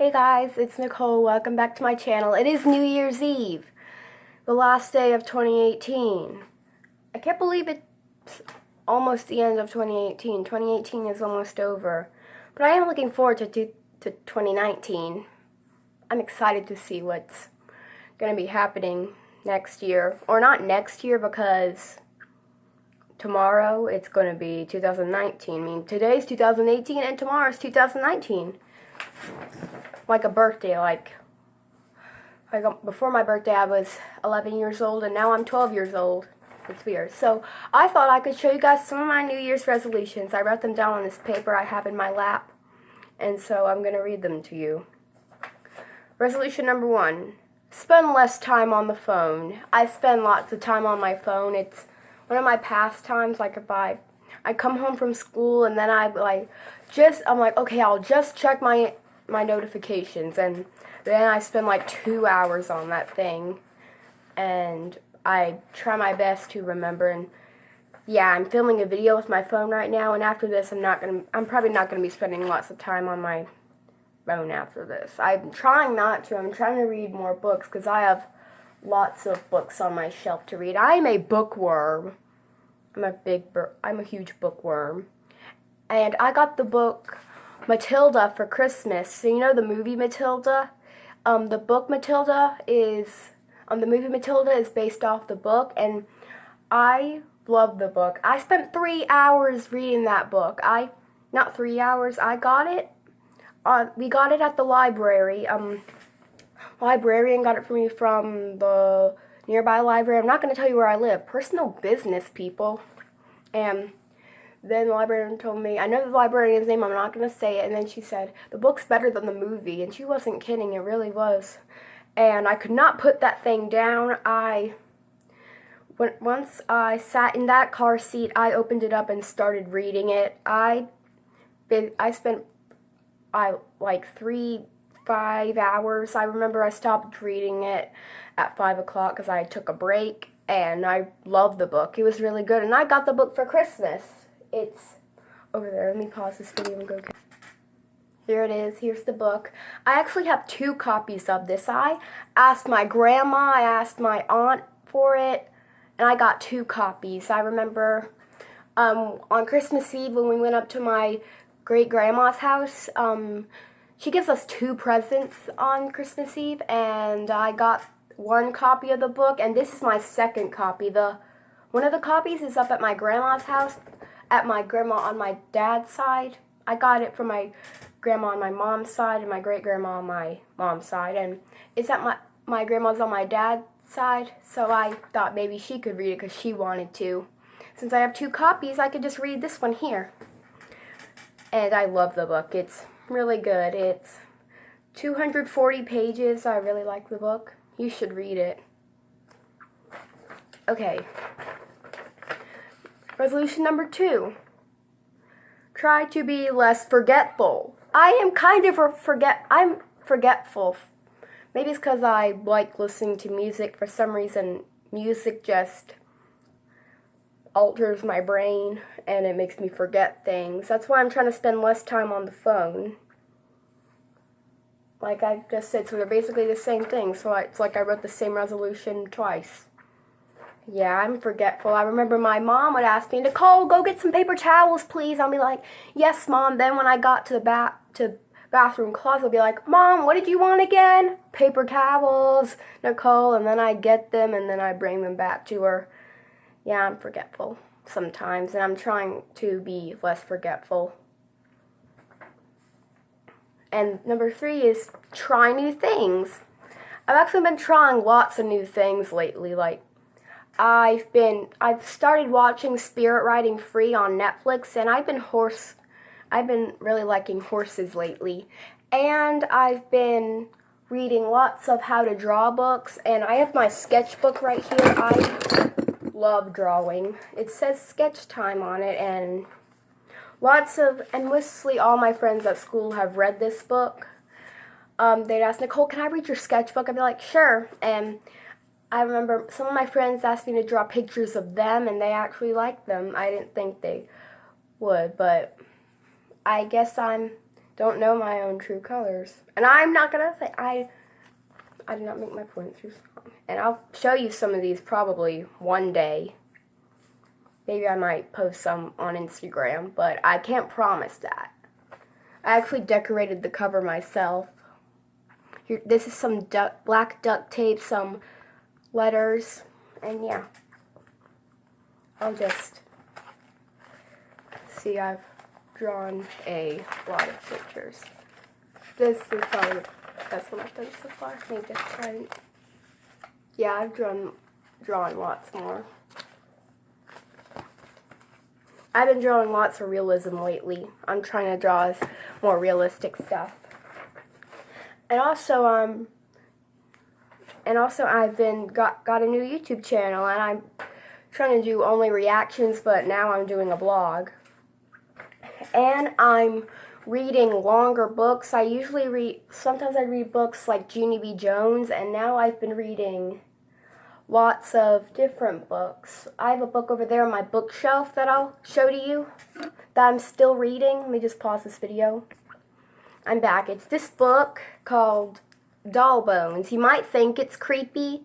Hey guys, it's Nicole. Welcome back to my channel. It is New Year's Eve, the last day of 2018. I can't believe it's almost the end of 2018. 2018 is almost over. But I am looking forward to 2019. I'm excited to see what's going to be happening next year. Or not next year, because tomorrow it's going to be 2019. I mean, today's 2018 and tomorrow's 2019. Like a birthday, like before my birthday I was 11 years old and now I'm 12 years old. It's weird. So I thought I could show you guys some of my New Year's resolutions. I wrote them down on this paper I have in my lap, and so I'm going to read them to you. Resolution number 1, spend less time on the phone. I spend lots of time on my phone. It's one of my pastimes. Like if I come home from school and then I'm like, okay, I'll just check my notifications, and then I spend like 2 hours on that thing, and I try my best to remember. And yeah, I'm filming a video with my phone right now, and after this I'm probably not gonna be spending lots of time on my phone after this. I'm trying not to. I'm trying to read more books because I have lots of books on my shelf to read. I'm a bookworm. I'm a huge bookworm. And I got the book Matilda for Christmas. So you know the movie Matilda? The book Matilda is, the movie Matilda is based off the book, and I love the book. I spent 3 hours reading that book. Not 3 hours, I got it. We got it at the library. Librarian got it for me from the nearby library. I'm not going to tell you where I live. Personal business, people. And then the librarian told me, I know the librarian's name, I'm not going to say it, and then she said, the book's better than the movie, and she wasn't kidding, it really was. And I could not put that thing down. Once I sat in that car seat, I opened it up and started reading it. I spent like 5 hours. I remember I stopped reading it at 5 o'clock because I took a break, and I loved the book. It was really good, and I got the book for Christmas. It's over there. Let me pause this video and go get it. Here it is. Here's the book. I actually have 2 copies of this. I asked my grandma, I asked my aunt for it, and I got 2 copies. I remember on Christmas Eve when we went up to my great-grandma's house, she gives us 2 presents on Christmas Eve, and I got 1 copy of the book, and this is my 2nd copy. One of the copies is up at my grandma's house, at my grandma on my dad's side. I got it from my grandma on my mom's side and my great-grandma on my mom's side, and it's at my grandma's on my dad's side, so I thought maybe she could read it because she wanted to. Since I have 2 copies, I could just read this one here. And I love the book. It's really good. It's 240 pages. I really like the book. You should read it. Okay. Resolution number 2. Try to be less forgetful. I'm forgetful. Maybe it's because I like listening to music. For some reason, music just alters my brain, and it makes me forget things. That's why I'm trying to spend less time on the phone. Like I just said, so they're basically the same thing. So it's like I wrote the same resolution twice. Yeah, I'm forgetful. I remember my mom would ask me, Nicole, go get some paper towels, please. I'll be like, yes, Mom. Then when I got to the bathroom closet, I'll be like, Mom, what did you want again? Paper towels, Nicole. And then I get them, and then I bring them back to her. Yeah, I'm forgetful sometimes, and I'm trying to be less forgetful. And number 3 is try new things. I've actually been trying lots of new things lately. Like I've started watching Spirit Riding Free on Netflix, and I've been really liking horses lately. And I've been reading lots of how to draw books, and I have my sketchbook right here. I love drawing. It says sketch time on it, and mostly all my friends at school have read this book. They'd ask, Nicole, can I read your sketchbook? I'd be like, sure. And I remember some of my friends asked me to draw pictures of them, and they actually liked them. I didn't think they would, but I guess I'm don't know my own true colors. And I'm not going to say, I did not make my points too strong. And I'll show you some of these probably one day. Maybe I might post some on Instagram, but I can't promise that. I actually decorated the cover myself. Here, this is some black duct tape, some letters, and yeah. I'll just see, I've drawn a lot of pictures. This is probably the best one I've done so far. Maybe just try. Yeah, I've drawn lots more. I've been drawing lots of realism lately. I'm trying to draw more realistic stuff. And also I've got a new YouTube channel, and I'm trying to do only reactions, but now I'm doing a blog. And I'm reading longer books. Sometimes I read books like Junie B. Jones, and now I've been reading lots of different books. I have a book over there on my bookshelf that I'll show to you that I'm still reading. Let me just pause this video. I'm back. It's this book called Doll Bones. You might think it's creepy.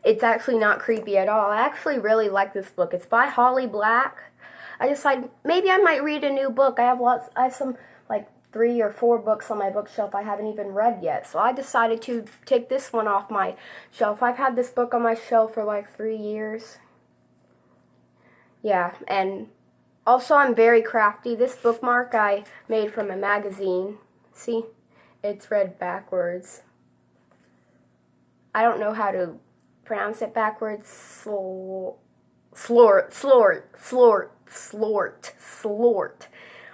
It's actually not creepy at all. I actually really like this book. It's by Holly Black. I decided maybe I might read a new book. I have some like 3 or 4 books on my bookshelf I haven't even read yet. So I decided to take this one off my shelf. I've had this book on my shelf for like 3 years. Yeah, and also I'm very crafty. This bookmark I made from a magazine. See? It's read backwards. I don't know how to pronounce it backwards. Slort.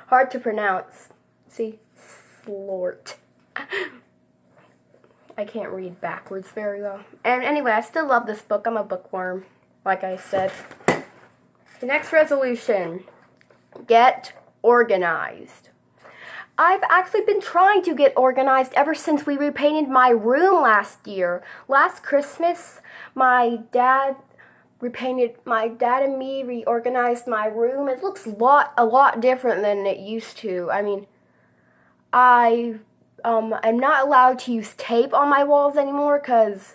Hard to pronounce. See? Slort. I can't read backwards very well. And anyway, I still love this book. I'm a bookworm, like I said. The next resolution. Get organized. I've actually been trying to get organized ever since we repainted my room last year. Last Christmas, my dad and me reorganized my room. It looks a lot different than it used to. I mean, I'm not allowed to use tape on my walls anymore because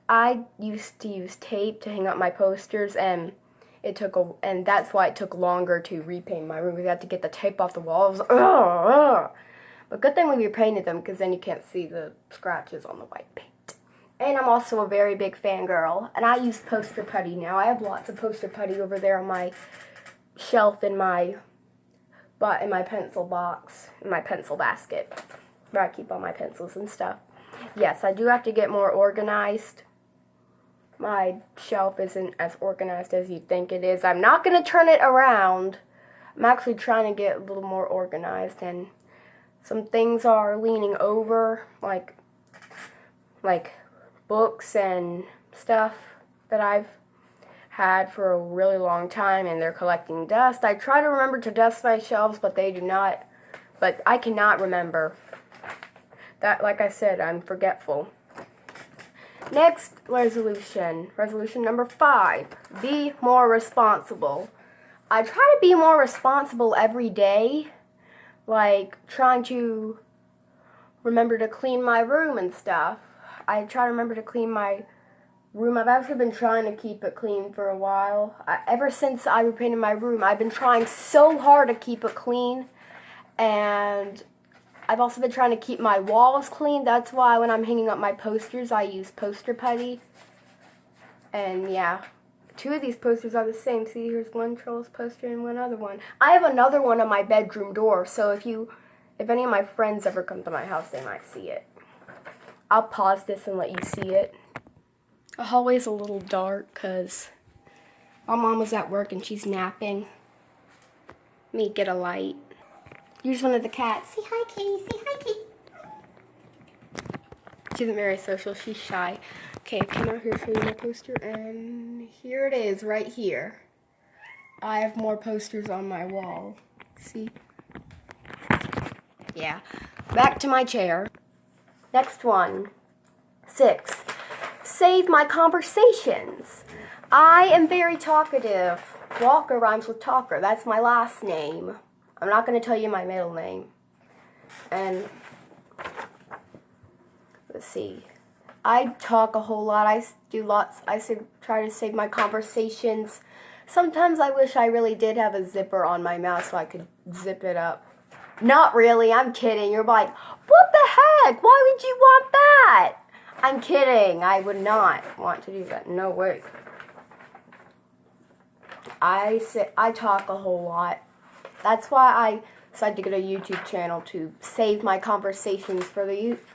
I used to use tape to hang up my posters, and that's why it took longer to repaint my room. We had to get the tape off the walls. But good thing we repainted them, because then you can't see the scratches on the white paint. And I'm also a very big fangirl, and I use poster putty now. I have lots of poster putty over there on my shelf in my pencil box, in my pencil basket, where I keep all my pencils and stuff. Yes, I do have to get more organized. My shelf isn't as organized as you'd think it is. I'm not going to turn it around. I'm actually trying to get a little more organized, and some things are leaning over, like books and stuff that I've had for a really long time, and they're collecting dust. I try to remember to dust my shelves, but I cannot remember. That, like I said, I'm forgetful. Next resolution number 5, be more responsible. I try to be more responsible every day, like trying to remember to clean my room and stuff. I try to remember to clean my room. I've actually been trying to keep it clean for a while. Ever since I repainted my room, I've been trying so hard to keep it clean, and I've also been trying to keep my walls clean. That's why when I'm hanging up my posters, I use poster putty. And yeah, 2 of these posters are the same. See, here's one Trolls poster and one other one. I have another one on my bedroom door, so if any of my friends ever come to my house, they might see it. I'll pause this and let you see it. The hallway's a little dark because my mom was at work and she's napping. Let me get a light. Here's one of the cats. Say hi, Kitty. Say hi, Kitty. She isn't very social. She's shy. Okay, come out here, show you my poster, and here it is, right here. I have more posters on my wall. See? Yeah. Back to my chair. Next one. 6. Save my conversations. I am very talkative. Walker rhymes with talker. That's my last name. I'm not going to tell you my middle name. And let's see. I talk a whole lot. I do lots. Try to save my conversations. Sometimes I wish I really did have a zipper on my mouth so I could zip it up. Not really. I'm kidding. You're like, what the heck? Why would you want that? I'm kidding. I would not want to do that. No way. I talk a whole lot. That's why I decided to get a YouTube channel to save my conversations for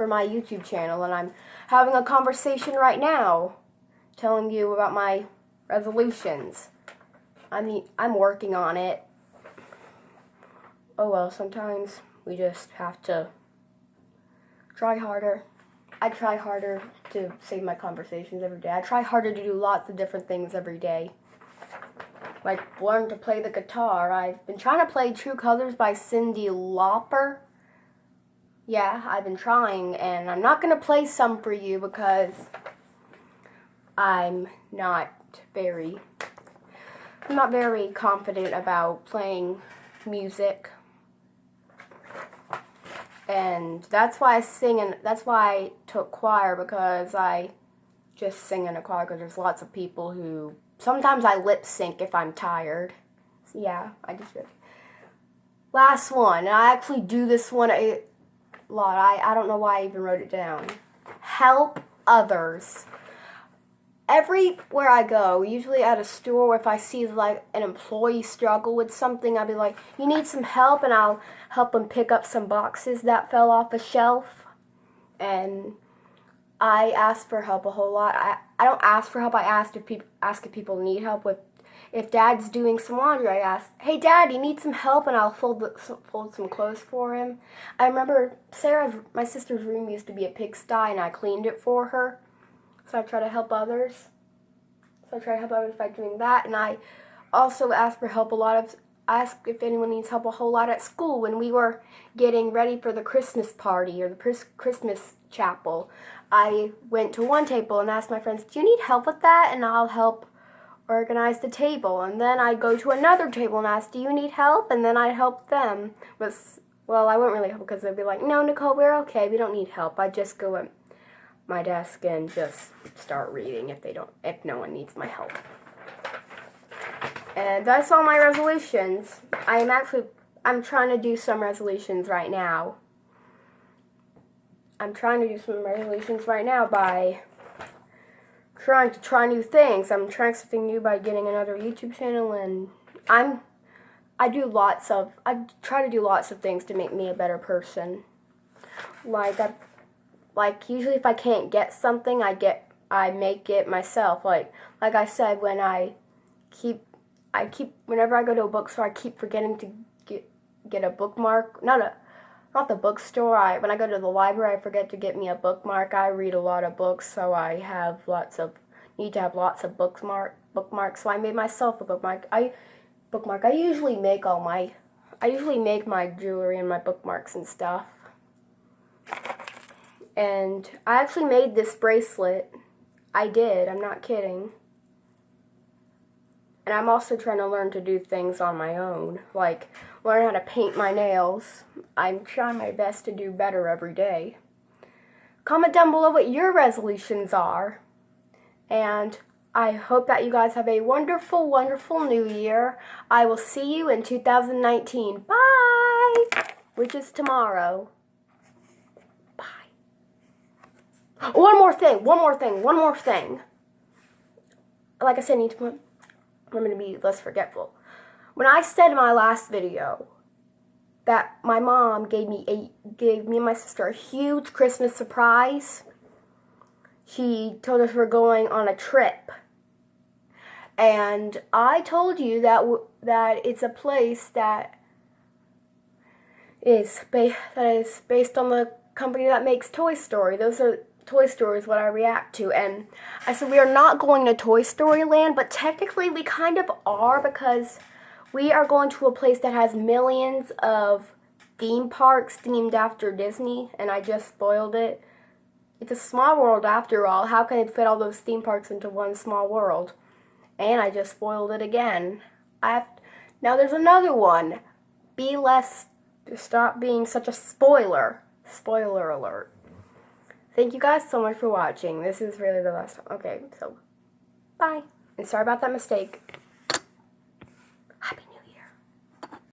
my YouTube channel, and I'm having a conversation right now telling you about my resolutions. I'm working on it. Oh well, sometimes we just have to try harder. I try harder to save my conversations every day. I try harder to do lots of different things every day. Like learn to play the guitar. I've been trying to play True Colors by Cyndi Lauper. Yeah, I've been trying, and I'm not going to play some for you because I'm not very confident about playing music. And that's why that's why I took choir, because I just sing in a choir, because there's lots of people who, sometimes I lip sync if I'm tired. So yeah, I just did. Last one, and I actually do this one a lot. I don't know why I even wrote it down. Help others. Everywhere I go, usually at a store, if I see like an employee struggle with something, I'll be like, you need some help? And I'll help them pick up some boxes that fell off a shelf. And I ask for help a whole lot. I don't ask for help. I ask if people need help with. If Dad's doing some laundry, I ask, hey Dad, you need some help? And I'll fold some clothes for him. I remember my sister's room used to be a pigsty, and I cleaned it for her. So I try to help others. By doing that. And I also ask for help ask if anyone needs help a whole lot at school. When we were getting ready for the Christmas party or the Christmas chapel, I went to one table and asked my friends, do you need help with that? And I'll help organize the table. And then I'd go to another table and ask, do you need help? And then I'd help them. Well, I wouldn't really help because they'd be like, no, Nicole, we're okay. We don't need help. I'd just go at my desk and just start reading if no one needs my help. And that's all my resolutions. I'm trying to do some resolutions right now. I'm trying to do some resolutions right now by trying to try new things. I'm trying something new by getting another YouTube channel, and I try to do lots of things to make me a better person. Like usually if I can't get something, I make it myself. Like I said, whenever I go to a bookstore, I keep forgetting to get a bookmark. Not the bookstore. When I go to the library, I forget to get me a bookmark. I read a lot of books, so I need to have lots of bookmarks. So I made myself a bookmark. I usually make my jewelry and my bookmarks and stuff. And I actually made this bracelet. I did. I'm not kidding. And I'm also trying to learn to do things on my own, like learn how to paint my nails. I'm trying my best to do better every day. Comment down below what your resolutions are. And I hope that you guys have a wonderful, wonderful new year. I will see you in 2019. Bye! Which is tomorrow. One more thing. Like I said, I'm going to be less forgetful. When I said in my last video that my mom gave me and my sister a huge Christmas surprise, she told us we're going on a trip. And I told you that it's a place that is based on the company that makes Toy Story. Toy Story is what I react to, and I said we are not going to Toy Story Land, but technically we kind of are, because we are going to a place that has millions of theme parks themed after Disney, and I just spoiled it. It's a small world after all. How can it fit all those theme parks into one small world? And I just spoiled it again. Now there's another one. Be Less Just stop being such a spoiler. Spoiler alert. Thank you guys so much for watching. This is really the last time. Okay, so bye. And sorry about that mistake.